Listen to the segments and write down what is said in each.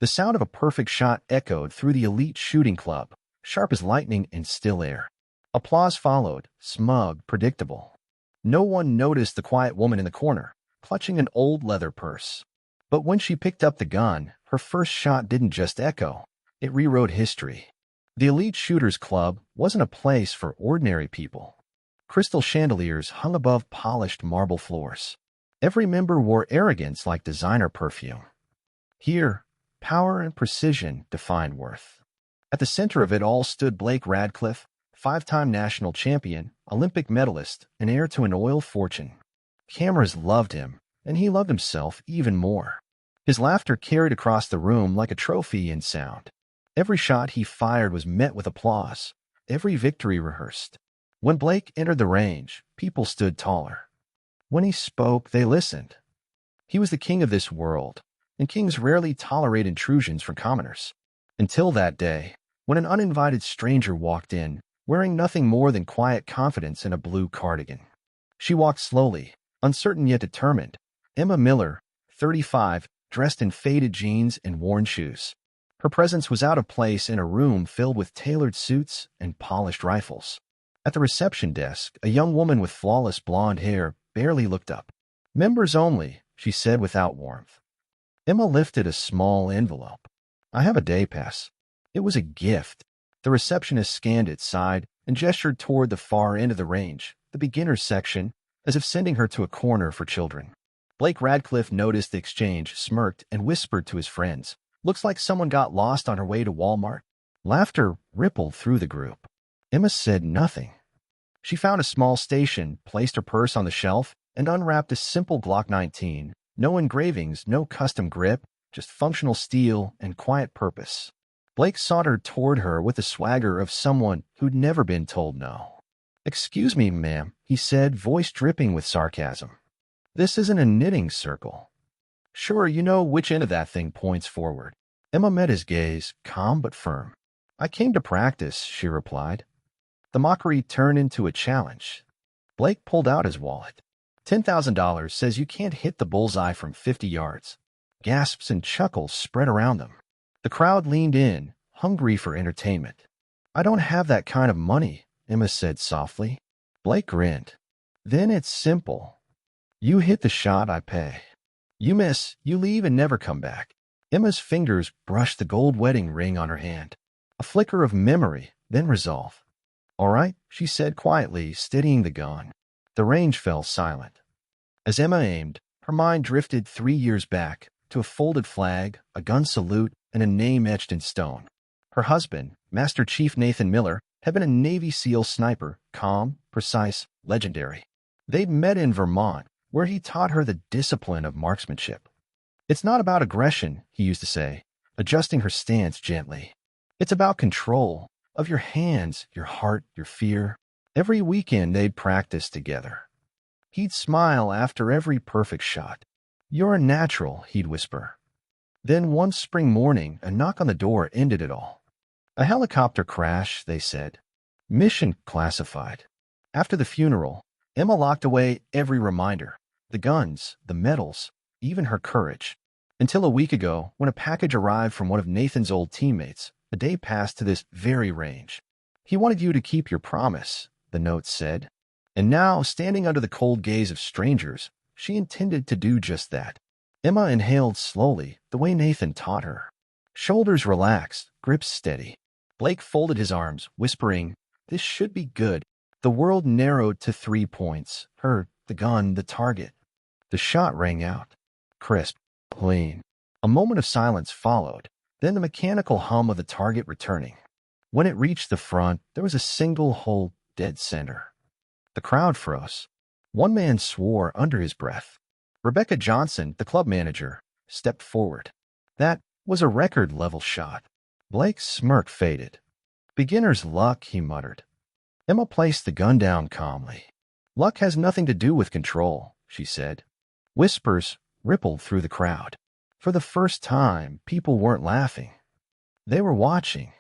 The sound of a perfect shot echoed through the elite shooting club, sharp as lightning in still air. Applause followed, smug, predictable. No one noticed the quiet woman in the corner, clutching an old leather purse. But when she picked up the gun, her first shot didn't just echo. It rewrote history. The elite shooters club wasn't a place for ordinary people. Crystal chandeliers hung above polished marble floors. Every member wore arrogance like designer perfume. Here, power and precision defined worth. At the center of it all stood Blake Radcliffe, five-time national champion, Olympic medalist, and heir to an oil fortune. Cameras loved him, and he loved himself even more. His laughter carried across the room like a trophy in sound. Every shot he fired was met with applause, every victory rehearsed. When Blake entered the range, people stood taller. When he spoke, they listened. He was the king of this world, and kings rarely tolerate intrusions from commoners. Until that day, when an uninvited stranger walked in, wearing nothing more than quiet confidence in a blue cardigan. She walked slowly, uncertain yet determined. Emma Miller, 35, dressed in faded jeans and worn shoes. Her presence was out of place in a room filled with tailored suits and polished rifles. At the reception desk, a young woman with flawless blonde hair barely looked up. "Members only," she said without warmth. Emma lifted a small envelope. "I have a day pass." It was a gift. The receptionist scanned it, sighed, and gestured toward the far end of the range, the beginner's section, as if sending her to a corner for children. Blake Radcliffe noticed the exchange, smirked, and whispered to his friends, "Looks like someone got lost on her way to Walmart." Laughter rippled through the group. Emma said nothing. She found a small station, placed her purse on the shelf, and unwrapped a simple Glock 19. No engravings, no custom grip, just functional steel and quiet purpose. Blake sauntered toward her with the swagger of someone who'd never been told no. "Excuse me, ma'am," he said, voice dripping with sarcasm. "This isn't a knitting circle." "Sure, you know which end of that thing points forward." Emma met his gaze, calm but firm. "I came to practice," she replied. The mockery turned into a challenge. Blake pulled out his wallet. $10,000 says you can't hit the bullseye from 50 yards. Gasps and chuckles spread around them. The crowd leaned in, hungry for entertainment. "I don't have that kind of money," Emma said softly. Blake grinned. "Then it's simple. You hit the shot, I pay. You miss, you leave and never come back." Emma's fingers brushed the gold wedding ring on her hand. A flicker of memory, then resolve. "All right," she said quietly, steadying the gun. The range fell silent. As Emma aimed, her mind drifted 3 years back to a folded flag, a gun salute, and a name etched in stone. Her husband, Master Chief Nathan Miller, had been a Navy SEAL sniper, calm, precise, legendary. They'd met in Vermont, where he taught her the discipline of marksmanship. "It's not about aggression," he used to say, adjusting her stance gently. "It's about control of your hands, your heart, your fear." Every weekend they'd practice together. He'd smile after every perfect shot. "You're a natural," he'd whisper. Then one spring morning, a knock on the door ended it all. "A helicopter crash," they said. "Mission classified." After the funeral, Emma locked away every reminder, the guns, the medals, even her courage. Until a week ago, when a package arrived from one of Nathan's old teammates, a day passed to this very range. "He wanted you to keep your promise," the note said. And now, standing under the cold gaze of strangers, she intended to do just that. Emma inhaled slowly, the way Nathan taught her. Shoulders relaxed, grips steady. Blake folded his arms, whispering, "This should be good." The world narrowed to 3 points, her, the gun, the target. The shot rang out. Crisp, clean. A moment of silence followed, then the mechanical hum of the target returning. When it reached the front, there was a single hole dead center. The crowd froze. One man swore under his breath. Rebecca Johnson, the club manager, stepped forward. "That was a record-level shot." Blake's smirk faded. "Beginner's luck," he muttered. Emma placed the gun down calmly. "Luck has nothing to do with control," she said. Whispers rippled through the crowd. For the first time, people weren't laughing. They were watching.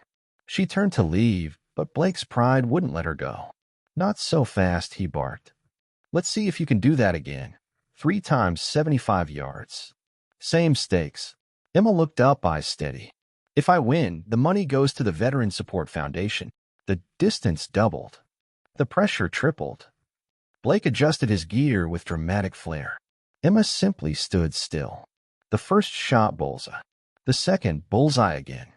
She turned to leave, but Blake's pride wouldn't let her go. "Not so fast," he barked. "Let's see if you can do that again. 3 times 75 yards. Same stakes." Emma looked up, eyes steady. If I win, the money goes to the Veteran Support Foundation. The distance doubled. The pressure tripled. Blake adjusted his gear with dramatic flair. Emma simply stood still. The first shot, bullseye. The second, bullseye again.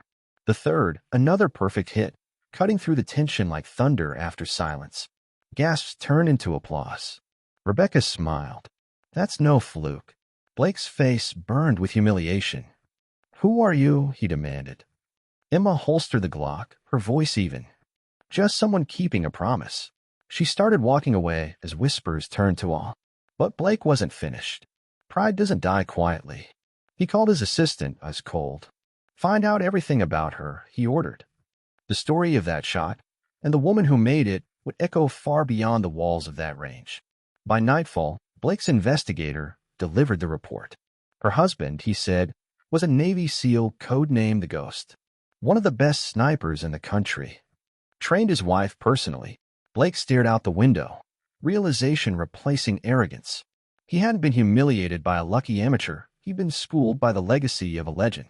The third, another perfect hit, cutting through the tension like thunder after silence. Gasps turned into applause. Rebecca smiled. That's no fluke. Blake's face burned with humiliation. Who are you? He demanded. Emma holstered the Glock, her voice even. Just someone keeping a promise. She started walking away as whispers turned to awe. But Blake wasn't finished. Pride doesn't die quietly. He called his assistant, ice cold. Find out everything about her, he ordered. The story of that shot, and the woman who made it, would echo far beyond the walls of that range. By nightfall, Blake's investigator delivered the report. Her husband, he said, was a Navy SEAL codenamed the Ghost. One of the best snipers in the country. Trained his wife personally. Blake stared out the window, realization replacing arrogance. He hadn't been humiliated by a lucky amateur. He'd been schooled by the legacy of a legend.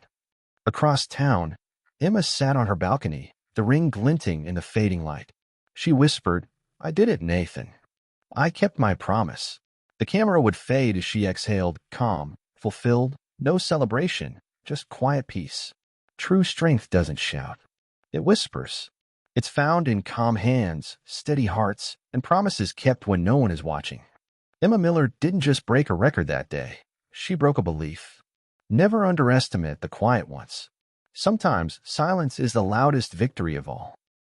Across town, Emma sat on her balcony, the ring glinting in the fading light. She whispered, I did it, Nathan. I kept my promise. The camera would fade as she exhaled, calm, fulfilled, no celebration, just quiet peace. True strength doesn't shout. It whispers. It's found in calm hands, steady hearts, and promises kept when no one is watching. Emma Miller didn't just break a record that day. She broke a belief. Never underestimate the quiet ones. Sometimes silence is the loudest victory of all.